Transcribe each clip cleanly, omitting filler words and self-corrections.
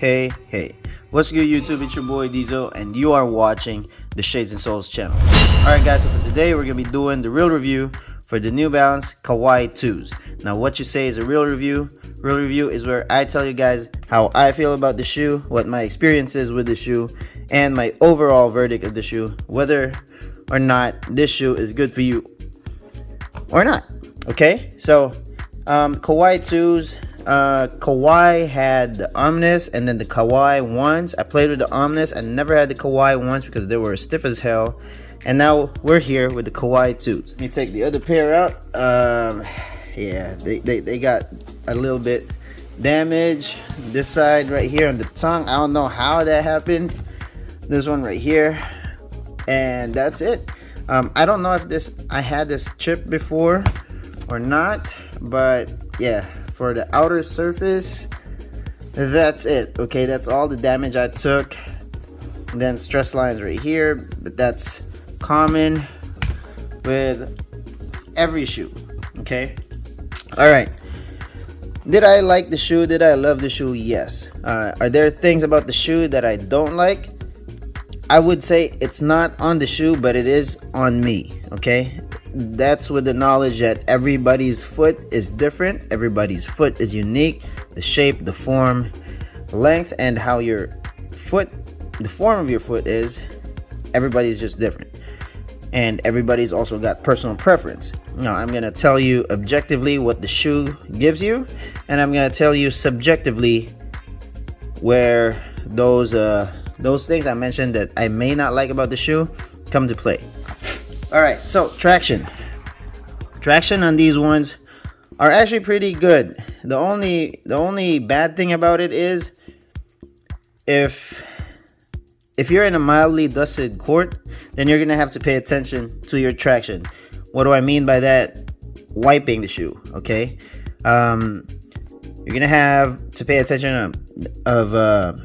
Hey, what's good YouTube? It's your boy Dizo and you are watching the ShadeSnSoleS channel. Alright guys, so for today we're going to be doing the real review for the New Balance Kawhi 2s. Now what you say is a real review. Real review is where I tell you guys how I feel about the shoe, what my experience is with the shoe, and my overall verdict of the shoe, whether or not this shoe is good for you or not. Okay, so Kawhi 2s, Kawhi had the Omnis and then the Kawhi 1s. I played with the Omnis. I never had the Kawhi 1s because they were stiff as hell. And now we're here with the Kawhi 2s. Let me take the other pair out. Yeah, they got a little bit damage. This side right here on the tongue, I don't know how that happened. This one right here, and that's it. I don't know if I had this chip before or not, but yeah, for the outer surface, that's it. Okay, that's all the damage I took. And then stress lines right here, but that's common with every shoe. Okay, all right. Did I like the shoe? Did I love the shoe? Yes. Are there things about the shoe that I don't like? I would say it's not on the shoe, but it is on me. Okay, that's with the knowledge that everybody's foot is different, everybody's foot is unique, the shape, the form, length, and how your foot, the form of your foot is, everybody's just different, and everybody's also got personal preference. Now I'm gonna tell you objectively what the shoe gives you, and I'm gonna tell you subjectively where those things I mentioned that I may not like about the shoe come to play. Alright, so traction on these ones are actually pretty good. The only bad thing about it is if you're in a mildly dusted court, then you're gonna have to pay attention to your traction. What do I mean by that? Wiping the shoe. Okay, you're gonna have to pay attention of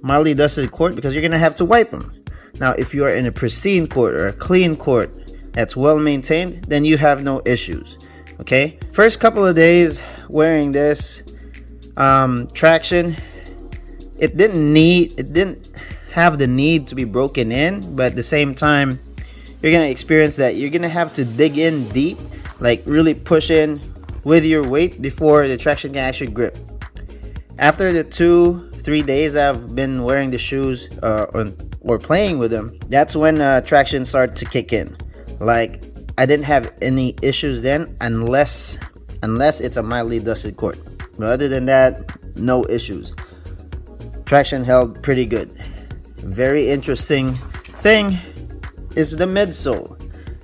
mildly dusted court because you're gonna have to wipe them. Now if you are in a pristine court or a clean court that's well maintained, then you have no issues. Okay, first couple of days wearing this traction, it didn't have the need to be broken in, but at the same time you're gonna experience that you're gonna have to dig in deep, like really push in with your weight before the traction can actually grip. After the 2-3 days I've been wearing the shoes or playing with them, that's when traction started to kick in. Like I didn't have any issues then, unless it's a mildly dusted court. But other than that, no issues. Traction held pretty good. Very interesting thing is the midsole.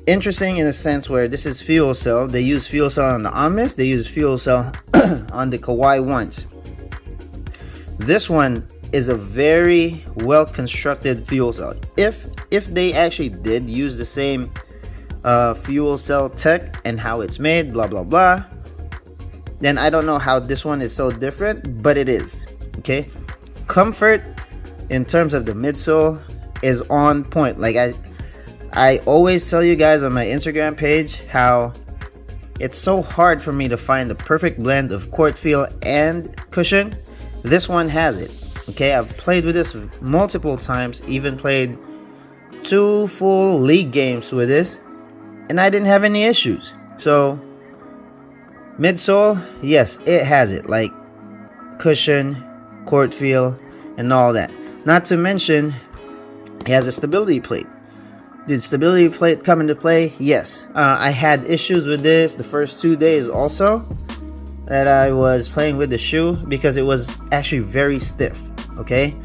Interesting in a sense where this is fuel cell. They use fuel cell on the Omnis, they use fuel cell on the Kawhi 1s. This one is a very well constructed fuel cell. If they actually did use the same fuel cell tech and how it's made, blah blah blah, then I don't know how this one is so different, but it is. Okay, comfort in terms of the midsole is on point. Like I always tell you guys on my Instagram page how it's so hard for me to find the perfect blend of court feel and cushion. This one has it. Okay, I've played with this multiple times, even played 2 full league games with this, and I didn't have any issues. So midsole, yes, it has it, like cushion, court feel, and all that. Not to mention it has a stability plate. Did stability plate come into play? Yes. I had issues with this the first 2 days also that I was playing with the shoe because it was actually very stiff. Okay,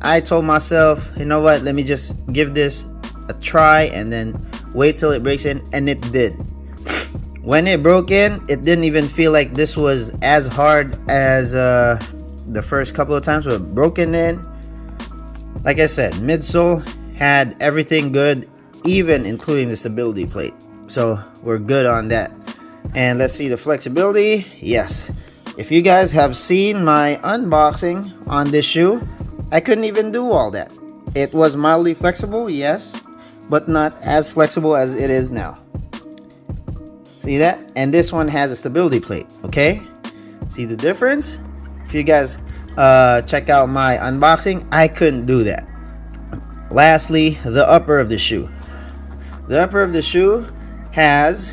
I told myself, you know what, let me just give this a try and then wait till it breaks in, and it did. When it broke in, it didn't even feel like this was as hard as the first couple of times, but broken in, like I said, midsole had everything good, even including the stability plate. So we're good on that. And let's see the flexibility. Yes, if you guys have seen my unboxing on this shoe, I couldn't even do all that. It was mildly flexible, yes, but not as flexible as it is now. See that? And this one has a stability plate. Okay, see the difference? If you guys check out my unboxing, I couldn't do that. Lastly, the upper of the shoe. The upper of the shoe has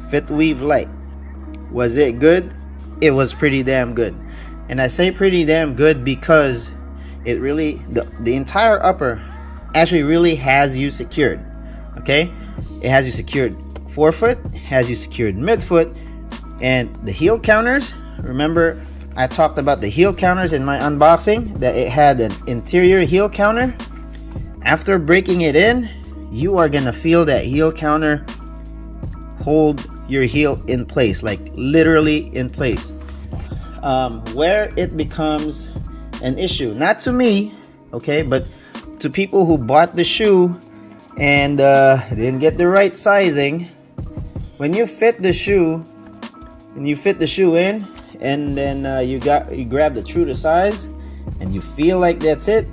fit weave light. Was it good? It was pretty damn good. And I say pretty damn good because it really, the entire upper actually really has you secured. Okay, it has you secured forefoot, has you secured midfoot, and the heel counters. Remember, I talked about the heel counters in my unboxing, that it had an interior heel counter. After breaking it in, you are gonna feel that heel counter hold your heel in place, like literally in place. Where it becomes an issue, not to me, okay, but to people who bought the shoe and didn't get the right sizing. When you fit the shoe and you fit the shoe in, and then you grab the true to size and you feel like that's it,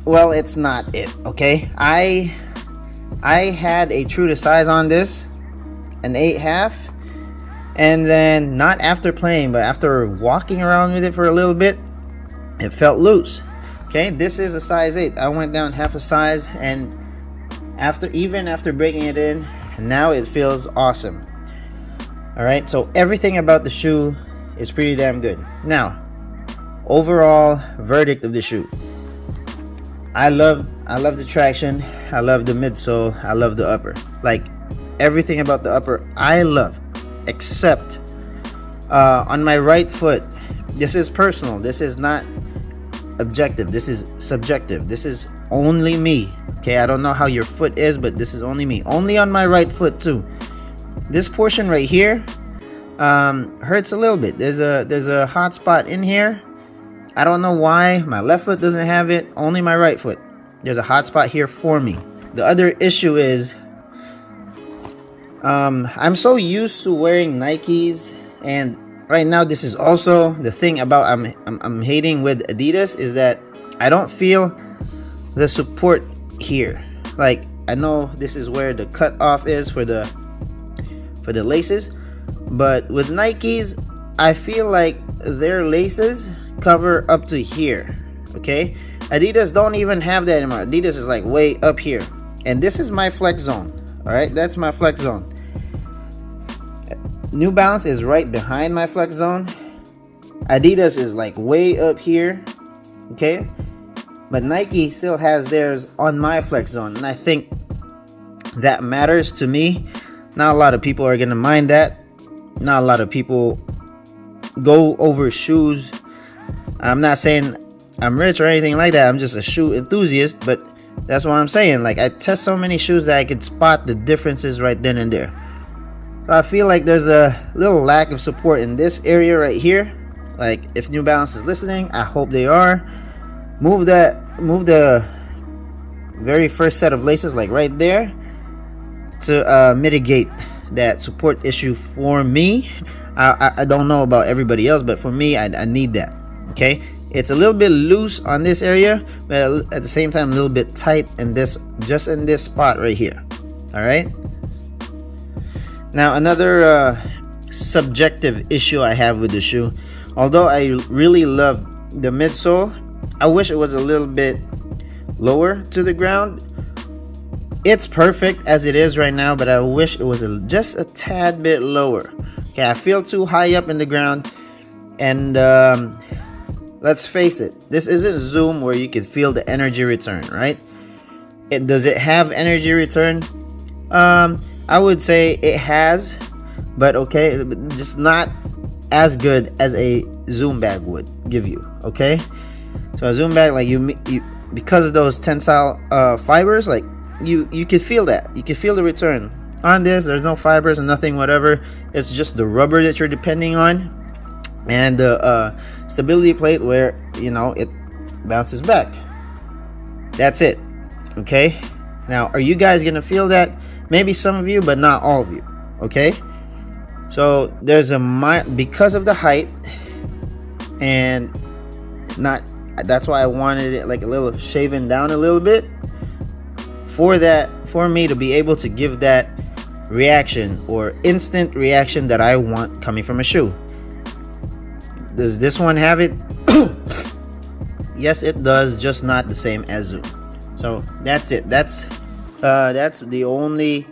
well, it's not it. Okay, I had a true to size on this, an 8.5, and then not after playing, but after walking around with it for a little bit, it felt loose. Okay, this is a size 8. I went down half a size, and even after breaking it in, now it feels awesome. All right, so everything about the shoe is pretty damn good. Now, overall verdict of the shoe. I love the traction. I love the midsole. I love the upper. Like everything about the upper, I love, except on my right foot. This is personal. This is not objective. This is subjective. This is only me. Okay, I don't know how your foot is, but this is only me. Only on my right foot too. This portion right here hurts a little bit. There's a hot spot in here. I don't know why my left foot doesn't have it, only my right foot. There's a hot spot here for me. The other issue is I'm so used to wearing Nikes, and right now this is also the thing about I'm hating with Adidas, is that I don't feel the support here. Like, I know this is where the cut off is for the laces, but with Nikes I feel like their laces cover up to here. Okay, Adidas don't even have that anymore. Adidas is like way up here, and this is my flex zone. All right, that's my flex zone. New Balance is right behind my flex zone. Adidas is like way up here. Okay, but Nike still has theirs on my flex zone, and I think that matters to me. Not a lot of people are gonna mind that. Not a lot of people go over shoes. I'm not saying I'm rich or anything like that. I'm just a shoe enthusiast, but that's what I'm saying. Like, I test so many shoes that I could spot the differences right then and there. So I feel like there's a little lack of support in this area right here. Like, if New Balance is listening, I hope they are. Move the very first set of laces, like right there, to mitigate that support issue for me. I don't know about everybody else, but for me, I need that. Okay, it's a little bit loose on this area, but at the same time a little bit tight in this, just in this spot right here. All right, now another subjective issue I have with the shoe, although I really love the midsole, I wish it was a little bit lower to the ground. It's perfect as it is right now, but I wish it was just a tad bit lower. Okay, I feel too high up in the ground, and let's face it, this isn't Zoom where you can feel the energy return, right? Does it have energy return? I would say it has, but okay, just not as good as a Zoom bag would give you. Okay, so a Zoom bag, like you because of those tensile fibers, like you can feel that. You can feel the return. On this, there's no fibers and nothing, whatever. It's just the rubber that you're depending on, and the stability plate where, you know, it bounces back. That's it. Okay, now are you guys gonna feel that? Maybe some of you, but not all of you. Okay, so there's because of the height, and that's why I wanted it like a little shaven down a little bit, for me to be able to give that reaction or instant reaction that I want coming from a shoe. Does this one have it? Yes, it does, just not the same as Zoom. So that's it. That's the only.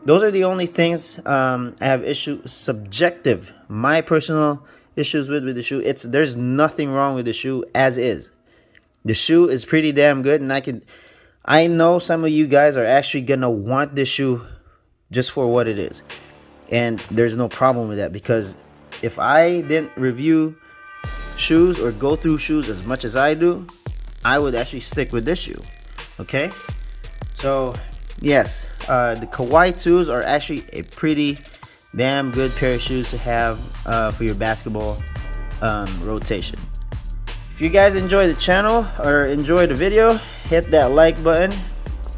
Those are the only things I have subjective, my personal issues with the shoe. There's nothing wrong with the shoe as is. The shoe is pretty damn good, and I know some of you guys are actually gonna want this shoe just for what it is, and there's no problem with that, because if I didn't review shoes or go through shoes as much as I do, I would actually stick with this shoe. Okay, so yes, the Kawhi 2s are actually a pretty damn good pair of shoes to have for your basketball rotation. If you guys enjoy the channel or enjoy the video, hit that like button.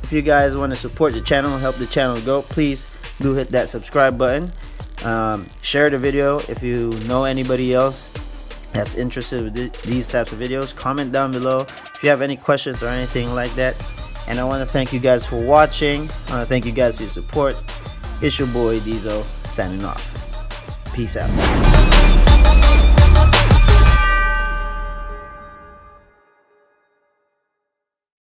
If you guys want to support the channel, help the channel go, please do hit that subscribe button. Share the video if you know anybody else that's interested with these types of videos. Comment down below if you have any questions or anything like that. And I want to thank you guys for watching. I want to thank you guys for your support. It's your boy Dizo signing off. Peace out.